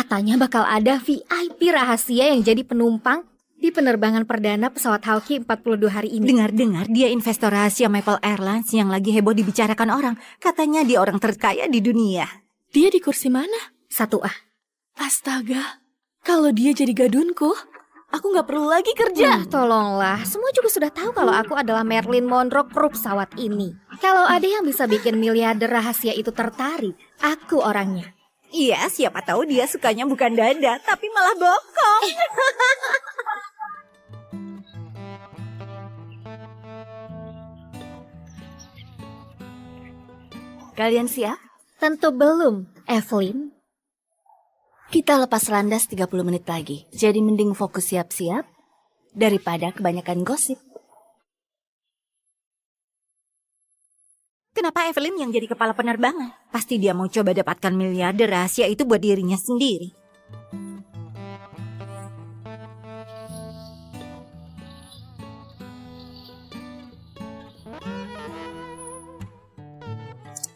Katanya bakal ada VIP rahasia yang jadi penumpang di penerbangan perdana pesawat Hawking 42 hari ini. Dengar-dengar dia investor rahasia Maple Airlines yang lagi heboh dibicarakan orang. Katanya dia orang terkaya di dunia. Dia di kursi mana? 1A. Astaga, kalau dia jadi gadunku, aku nggak perlu lagi kerja. Tolonglah, semua juga sudah tahu kalau aku adalah Marilyn Monroe kru pesawat ini. Kalau ada yang bisa bikin miliarder rahasia itu tertarik, aku orangnya. Iya, siapa tahu dia sukanya bukan dada, tapi malah bokong. Kalian siap? Tentu belum, Evelyn. Kita lepas landas 30 menit lagi. Jadi mending fokus siap-siap daripada kebanyakan gosip. Kenapa Evelyn yang jadi kepala penerbangan? Pasti dia mau coba dapatkan miliarder rahasia itu buat dirinya sendiri.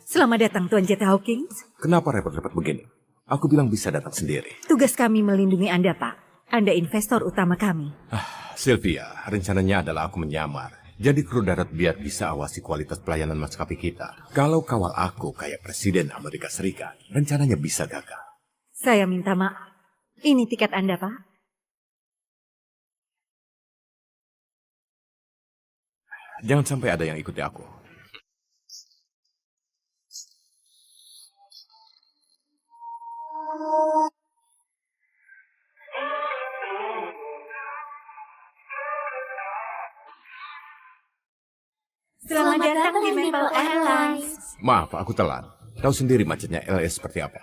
Selamat datang Tuan Jet Hawkins. Kenapa repot-repot begini? Aku bilang bisa datang sendiri. Tugas kami melindungi Anda, Pak. Anda investor utama kami. Sylvia, rencananya adalah aku menyamar. Jadi kru darat biar bisa awasi kualitas pelayanan maskapai kita. Kalau kawal aku kayak Presiden Amerika Serikat, rencananya bisa gagal. Saya minta maaf. Ini tiket Anda, Pak. Jangan sampai ada yang ikuti aku. Selamat datang di Maple Airlines. Maaf, aku telat. Tahu sendiri macetnya LS seperti apa.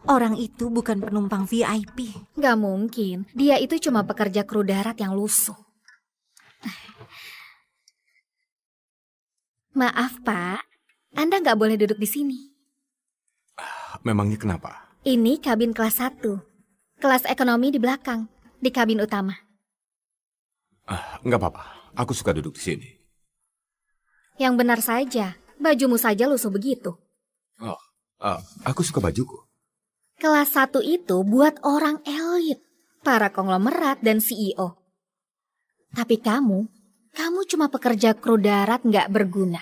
Orang itu bukan penumpang VIP. Gak mungkin, dia itu cuma pekerja kru darat yang lusuh. Maaf, Pak. Anda nggak boleh duduk di sini. Memangnya kenapa? Ini kabin kelas 1. Kelas ekonomi di belakang, di kabin utama. Nggak apa-apa. Aku suka duduk di sini. Yang benar saja, bajumu saja lusuh begitu. Aku suka bajuku. Kelas 1 itu buat orang elit, para konglomerat dan CEO. Tapi kamu cuma pekerja kru darat nggak berguna.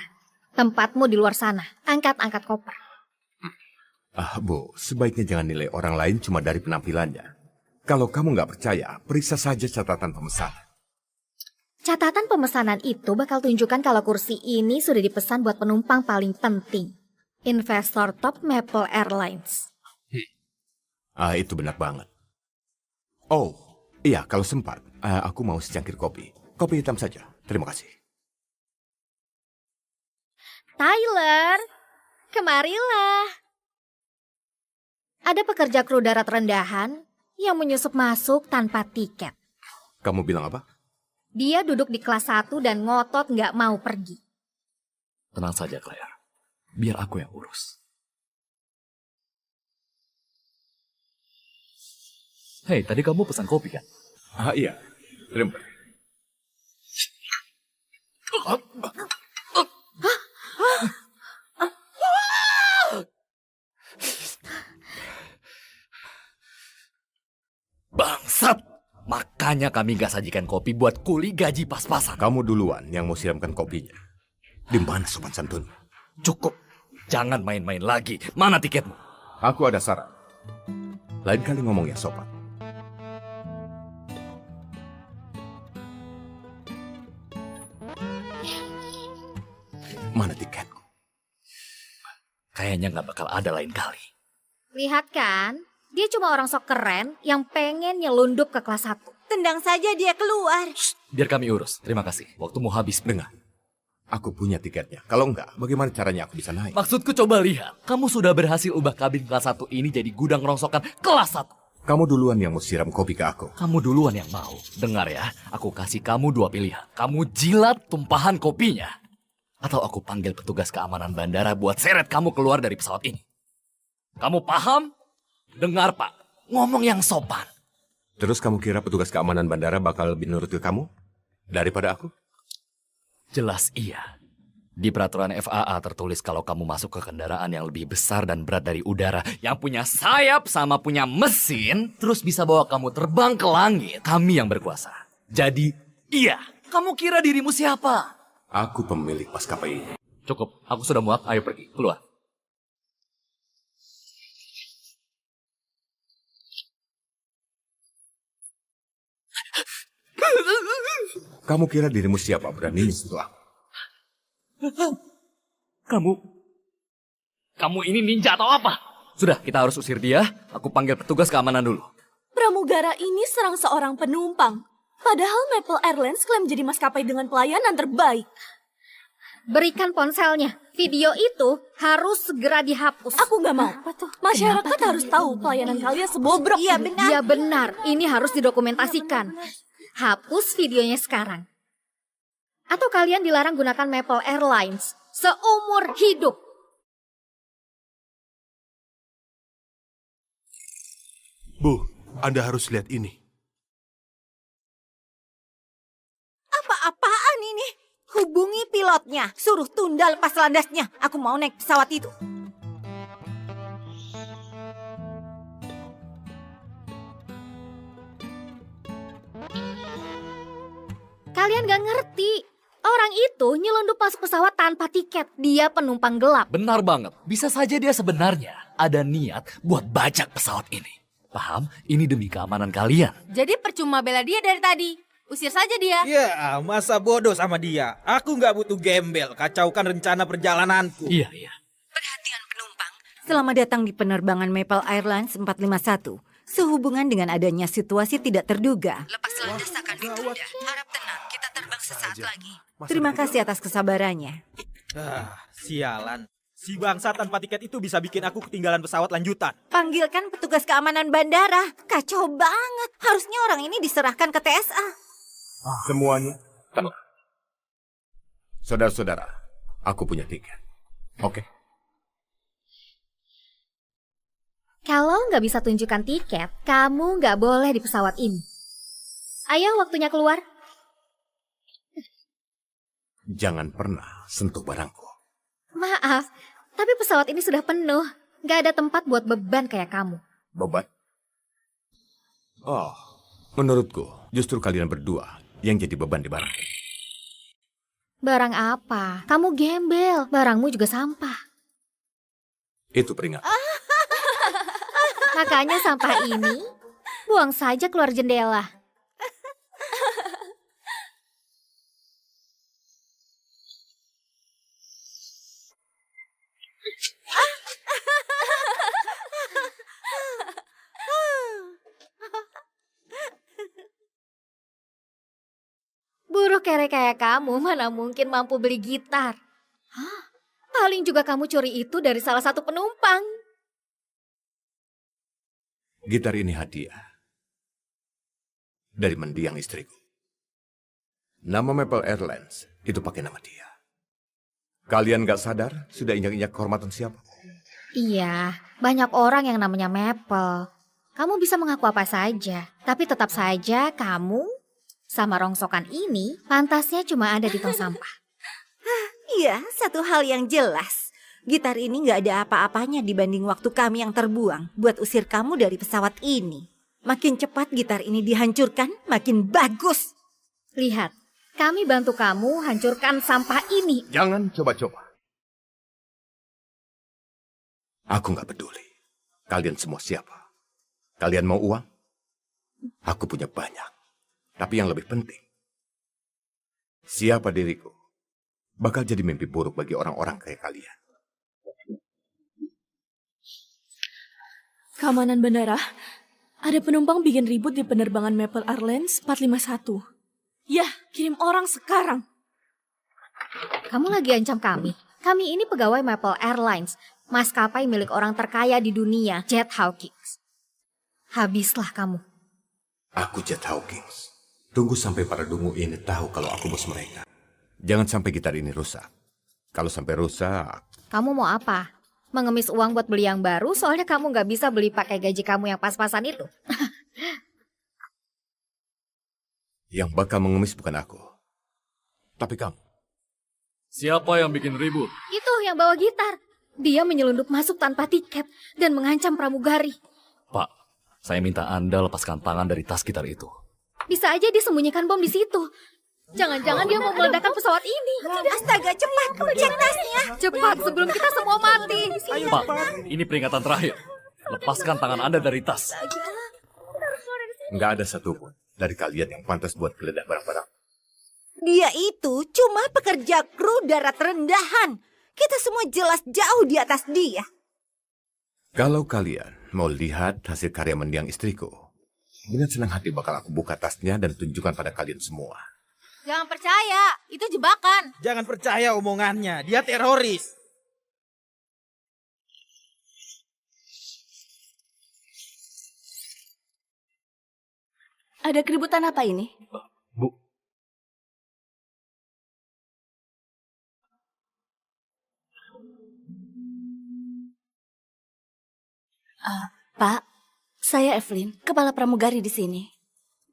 Tempatmu di luar sana, angkat-angkat koper. Bu, sebaiknya jangan nilai orang lain cuma dari penampilannya. Kalau kamu nggak percaya, periksa saja catatan pemesanan. Catatan pemesanan itu bakal tunjukkan kalau kursi ini sudah dipesan buat penumpang paling penting. Investor top Maple Airlines. Itu benar banget. Oh, iya kalau sempat, aku mau secangkir kopi. Kopi hitam saja, terima kasih. Tyler, kemarilah. Ada pekerja kru darat rendahan yang menyusup masuk tanpa tiket. Kamu bilang apa? Dia duduk di kelas 1 dan ngotot nggak mau pergi. Tenang saja, Claire. Biar aku yang urus. Hei, tadi kamu pesan kopi kan? Iya, terima. Bangsat! Makanya kami gak sajikan kopi buat kuli gaji pas-pasan. Kamu duluan yang mau siramkan kopinya. Di mana sopan santun? Cukup. Jangan main-main lagi. Mana tiketmu? Aku ada saran. Lain kali ngomong yang sopan. Mana tiketku? Kayaknya gak bakal ada lain kali. Lihat kan, dia cuma orang sok keren yang pengen nyelundup ke kelas 1. Tendang saja dia keluar. Biar kami urus. Terima kasih. Waktumu habis. Dengar, aku punya tiketnya. Kalau enggak, bagaimana caranya aku bisa naik? Maksudku coba lihat. Kamu sudah berhasil ubah kabin kelas 1 ini jadi gudang rongsokan kelas 1. Kamu duluan yang mau siram kopi ke aku. Kamu duluan yang mau. Dengar ya, aku kasih kamu 2 pilihan. Kamu jilat tumpahan kopinya. Atau aku panggil petugas keamanan bandara buat seret kamu keluar dari pesawat ini. Kamu paham? Dengar, Pak. Ngomong yang sopan. Terus kamu kira petugas keamanan bandara bakal lebih nurut ke kamu daripada aku? Jelas iya. Di peraturan FAA tertulis kalau kamu masuk ke kendaraan yang lebih besar dan berat dari udara, yang punya sayap sama punya mesin, terus bisa bawa kamu terbang ke langit, kami yang berkuasa. Jadi, iya, kamu kira dirimu siapa? Aku pemilik maskapai ini. Cukup, aku sudah muak, ayo pergi, keluar. Kamu kira dirimu siapa berani menyentuh aku? Kamu ini ninja atau apa? Sudah, kita harus usir dia. Aku panggil petugas keamanan dulu. Pramugara ini serang seorang penumpang. Padahal Maple Airlines klaim jadi maskapai dengan pelayanan terbaik. Berikan ponselnya. Video itu harus segera dihapus. Aku nggak mau. Masyarakat harus tahu pelayanan kalian sebobrok. Iya benar. Iya benar. Ini harus didokumentasikan. Hapus videonya sekarang. Atau kalian dilarang gunakan Maple Airlines seumur hidup. Bu, Anda harus lihat ini. Apa-apaan ini? Hubungi pilotnya. Suruh tunda lepas landasnya. Aku mau naik pesawat itu. Kalian gak ngerti. Orang itu nyelundup masuk pesawat tanpa tiket. Dia penumpang gelap. Benar banget. Bisa saja dia sebenarnya ada niat buat bajak pesawat ini. Paham? Ini demi keamanan kalian. Jadi percuma bela dia dari tadi. Usir saja dia. Ya, masa bodoh sama dia. Aku nggak butuh gembel, kacaukan rencana perjalananku. Iya. Perhatian penumpang. Selamat datang di penerbangan Maple Airlines 451. Sehubungan dengan adanya situasi tidak terduga. Lepas landas akan ditunda. Harap tenang, kita terbang sesaat lagi. Terima kasih atas kesabarannya. Sialan. Si bangsa tanpa tiket itu bisa bikin aku ketinggalan pesawat lanjutan. Panggilkan petugas keamanan bandara. Kacau banget. Harusnya orang ini diserahkan ke TSA. Semuanya tenang. Saudara-saudara, aku punya tiket. Oke. Kalau nggak bisa tunjukkan tiket, kamu nggak boleh di pesawat ini. Ayo, waktunya keluar. Jangan pernah sentuh barangku. Maaf, tapi pesawat ini sudah penuh. Nggak ada tempat buat beban kayak kamu. Beban? Oh, menurutku justru kalian berdua yang jadi beban di barang. Barang apa? Kamu gembel, barangmu juga sampah. Itu peringatan. Makanya sampah ini buang saja keluar jendela. Buruh kere kayak kamu mana mungkin mampu beli gitar. Hah? Paling juga kamu curi itu dari salah satu penumpang. Gitar ini hadiah dari mendiang istriku. Nama Maple Airlines itu pakai nama dia. Kalian gak sadar sudah injak-injak kehormatan siapa? Iya, banyak orang yang namanya Maple. Kamu bisa mengaku apa saja, tapi tetap saja kamu sama rongsokan ini pantasnya cuma ada di tong sampah. Iya, satu hal yang jelas. Gitar ini nggak ada apa-apanya dibanding waktu kami yang terbuang buat usir kamu dari pesawat ini. Makin cepat gitar ini dihancurkan, makin bagus. Lihat, kami bantu kamu hancurkan sampah ini. Jangan coba-coba. Aku gak peduli. Kalian semua siapa? Kalian mau uang? Aku punya banyak. Tapi yang lebih penting, siapa diriku bakal jadi mimpi buruk bagi orang-orang kayak kalian. Keamanan bandara, ada penumpang bikin ribut di penerbangan Maple Airlines 451. Yah, kirim orang sekarang. Kamu lagi ancam kami. Kami ini pegawai Maple Airlines, maskapai milik orang terkaya di dunia, Jet Hawkins. Habislah kamu. Aku Jet Hawkins. Tunggu sampai para dungu ini tahu kalau aku bos mereka. Jangan sampai gitar ini rusak. Kalau sampai rusak... Kamu mau apa? Mengemis uang buat beli yang baru, soalnya kamu gak bisa beli pakai gaji kamu yang pas-pasan itu. Yang bakal mengemis bukan aku, tapi kamu. Siapa yang bikin ribut? Itu yang bawa gitar. Dia menyelundup masuk tanpa tiket dan mengancam pramugari. Pak, saya minta Anda lepaskan tangan dari tas gitar itu. Bisa aja disembunyikan bom di situ. Jangan-jangan dia mau meledakkan pesawat ini. Astaga, cepat cek tasnya. Cepat sebelum kita semua mati. Pak, ini peringatan terakhir. Lepaskan tangan Anda dari tas. Nggak ada satupun dari kalian yang pantas buat geledah barang-barang. Dia itu cuma pekerja kru darat rendahan. Kita semua jelas jauh di atas dia. Kalau kalian mau lihat hasil karya mendiang istriku, dengan senang hati bakal aku buka tasnya dan tunjukkan pada kalian semua. Jangan percaya, itu jebakan. Jangan percaya omongannya, dia teroris. Ada keributan apa ini? Bu, Pak, saya Evelyn, kepala pramugari di sini.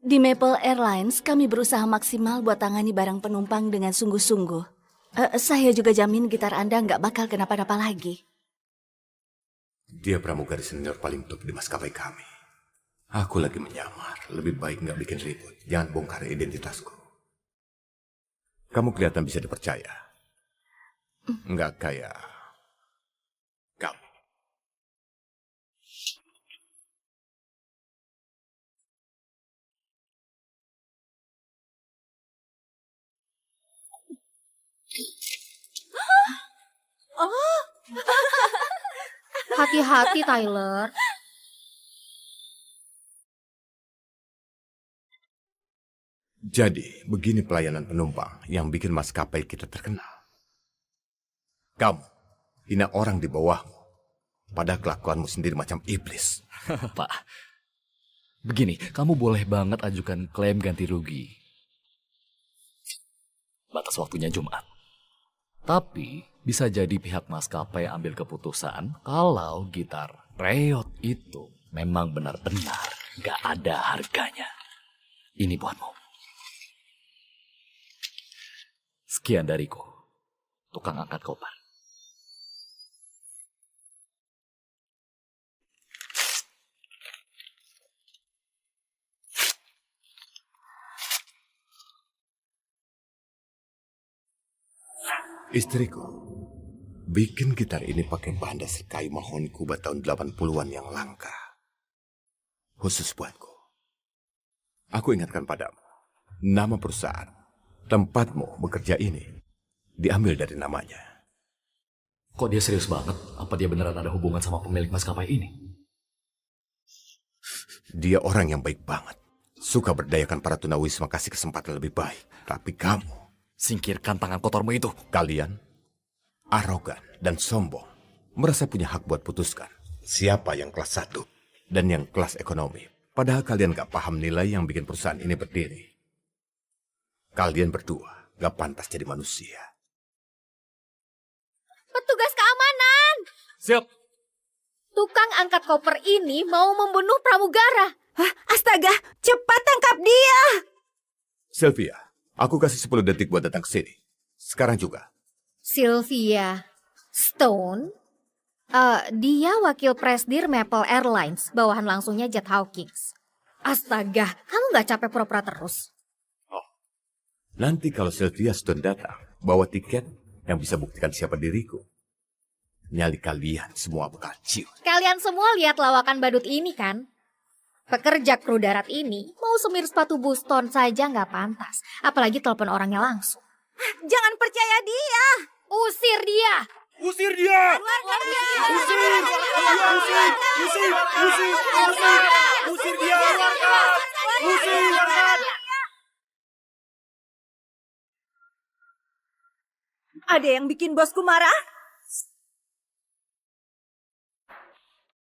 Di Maple Airlines, kami berusaha maksimal buat tangani barang penumpang dengan sungguh-sungguh. Saya juga jamin gitar Anda nggak bakal kenapa-napa lagi. Dia pramugari senior paling top di maskapai kami. Aku lagi menyamar, lebih baik nggak bikin ribut. Jangan bongkar identitasku. Kamu kelihatan bisa dipercaya. Nggak kayak kamu. Hati-hati, Tyler. Jadi, begini pelayanan penumpang yang bikin maskapai kita terkenal. Kamu hina orang di bawahmu, padahal kelakuanmu sendiri macam iblis. Pak, begini, kamu boleh banget ajukan klaim ganti rugi. Batas waktunya Jumat. Tapi, bisa jadi pihak maskapai ambil keputusan kalau gitar reot itu memang benar-benar gak ada harganya. Ini buatmu. Sekian dariku, tukang angkat koper. Istriku bikin gitar ini pakai bahan dasar kayu mahoni Kuba tahun 80-an yang langka. Khusus buatku. Aku ingatkan padamu, nama perusahaan, tempatmu bekerja ini, diambil dari namanya. Kok dia serius banget? Apa dia beneran ada hubungan sama pemilik maskapai ini? Dia orang yang baik banget. Suka berdayakan para tunawisma kasih kesempatan lebih baik. Tapi kamu, Singkirkan tangan kotormu itu. kalian, arogan dan sombong. Merasa punya hak buat putuskan siapa yang kelas 1 dan yang kelas ekonomi. Padahal kalian gak paham nilai yang bikin perusahaan ini berdiri. Kalian berdua gak pantas jadi manusia. Petugas keamanan! Siap. Tukang angkat koper ini mau membunuh pramugara. Hah, astaga, cepat tangkap dia. Sylvia, aku kasih 10 detik buat datang ke sini. Sekarang juga. Sylvia Stone? Dia wakil presdir Maple Airlines, bawahan langsungnya Jet Hawkins. Astaga, kamu gak capek pura-pura terus? Nanti kalau Sylvia Stone datang, bawa tiket yang bisa buktikan siapa diriku. Nyali kalian semua bakal ciut. Kalian semua lihat lawakan badut ini kan? Pekerja kru darat ini mau semir sepatu Boston saja nggak pantas. Apalagi telepon orangnya langsung. Jangan percaya dia. Usir dia! Usir dia! Usir dia! Usir! Ada yang bikin bosku marah?